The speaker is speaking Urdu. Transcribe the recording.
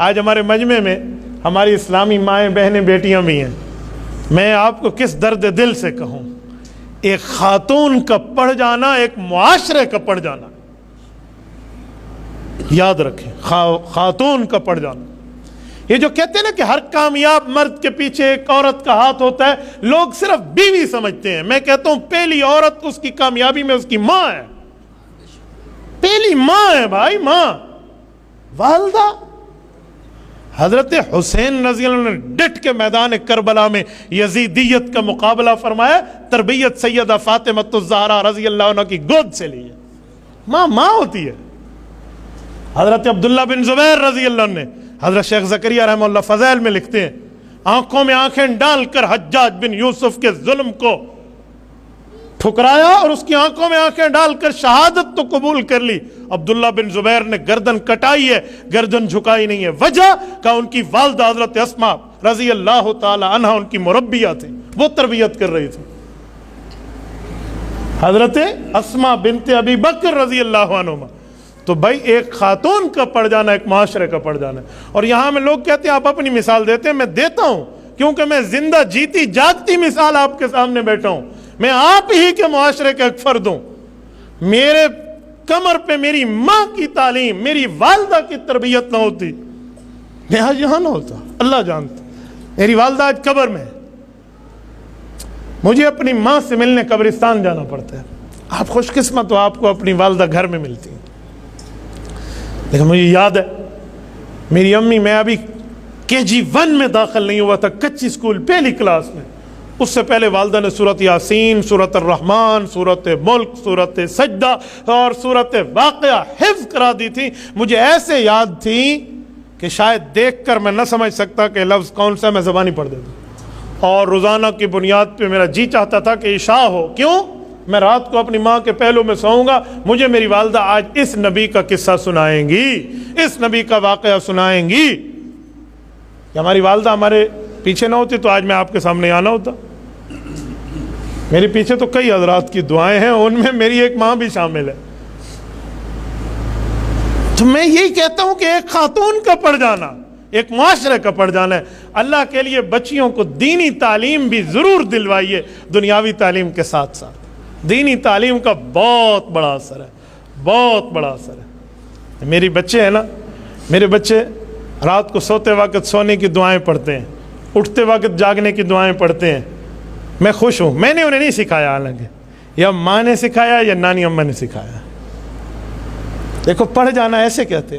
آج ہمارے مجمع میں ہماری اسلامی مائیں بہنیں بیٹیاں بھی ہیں. میں آپ کو کس درد دل سے کہوں، ایک خاتون کا پڑھ جانا ایک معاشرے کا پڑھ جانا. یاد رکھیں، خاتون کا پڑھ جانا. یہ جو کہتے ہیں نا کہ ہر کامیاب مرد کے پیچھے ایک عورت کا ہاتھ ہوتا ہے، لوگ صرف بیوی سمجھتے ہیں. میں کہتا ہوں پہلی عورت اس کی کامیابی میں اس کی ماں ہے. پہلی ماں ہے بھائی، ماں، والدہ. حضرت حسین رضی اللہ عنہ نے ڈٹ کے میدان کربلا میں یزیدیت کا مقابلہ فرمایا. تربیت سیدہ فاطمہ الزہرا رضی اللہ عنہ کی گود سے لی ہے. ماں ہوتی ہے. حضرت عبداللہ بن زبیر رضی اللہ عنہ نے، حضرت شیخ زکریا رحمہ اللہ فضائل میں لکھتے ہیں، آنکھوں میں آنکھیں ڈال کر حجاج بن یوسف کے ظلم کو ٹھکرایا اور اس کی آنکھوں میں آنکھیں ڈال کر شہادت تو قبول کر لی. عبداللہ بن زبیر نے گردن کٹائی ہے، گردن جھکائی نہیں ہے. وجہ کہ ان کی والدہ حضرت اسماء رضی اللہ تعالی عنہ ان کی مربیہ تھی، وہ تربیت کر رہی تھی. حضرت اسماء بنت ابی بکر رضی اللہ عنہما. تو بھائی ایک خاتون کا پڑھ جانا ایک معاشرے کا پڑھ جانا ہے. اور یہاں میں لوگ کہتے ہیں آپ اپنی مثال دیتے ہیں، میں دیتا ہوں کیونکہ میں زندہ جیتی جاگتی مثال آپ کے سامنے بیٹھا ہوں. میں آپ ہی کے معاشرے کا ایک فرد ہوں. میرے کمر پہ میری ماں کی تعلیم، میری والدہ کی تربیت نہ ہوتی، میں آج یہاں نہ ہوتا. اللہ جانتا. میری والدہ آج قبر میں ہے، مجھے اپنی ماں سے ملنے قبرستان جانا پڑتا ہے. آپ خوش قسمت ہو، آپ کو اپنی والدہ گھر میں ملتی ہے. لیکن مجھے یاد ہے میری امی، میں ابھی KG1 میں داخل نہیں ہوا تھا، کچی اسکول پہلی کلاس میں. اس سے پہلے والدہ نے سورۃ یاسین، سورۃ الرحمن، سورۃ ملک، سورۃ سجدہ اور سورۃ واقعہ حفظ کرا دی تھی. مجھے ایسے یاد تھی کہ شاید دیکھ کر میں نہ سمجھ سکتا کہ لفظ کون سا، میں زبانی پڑھ دیتا. اور روزانہ کی بنیاد پہ میرا جی چاہتا تھا کہ عشاء ہو. کیوں؟ میں رات کو اپنی ماں کے پہلو میں سوؤں گا، مجھے میری والدہ آج اس نبی کا قصہ سنائیں گی، اس نبی کا واقعہ سنائیں گی. کہ ہماری والدہ ہمارے پیچھے نہ ہوتی تو آج میں آپ کے سامنے آنا ہوتا. میرے پیچھے تو کئی حضرات کی دعائیں ہیں، ان میں میری ایک ماں بھی شامل ہے. تو میں یہی کہتا ہوں کہ ایک خاتون کا پڑھ جانا ایک معاشرے کا پڑھ جانا ہے. اللہ کے لیے بچیوں کو دینی تعلیم بھی ضرور دلوائیے، دنیاوی تعلیم کے ساتھ ساتھ. دینی تعلیم کا بہت بڑا اثر ہے، بہت بڑا اثر ہے. میری بچے ہیں نا، میرے بچے رات کو سوتے وقت سونے کی دعائیں پڑھتے ہیں، اٹھتے وقت جاگنے کی دعائیں پڑھتے ہیں. میں خوش ہوں. میں نے انہیں نہیں سکھایا، حالانکہ یا ماں نے سکھایا یا نانی اماں نے سکھایا. دیکھو پڑھ جانا ایسے کہتے ہیں.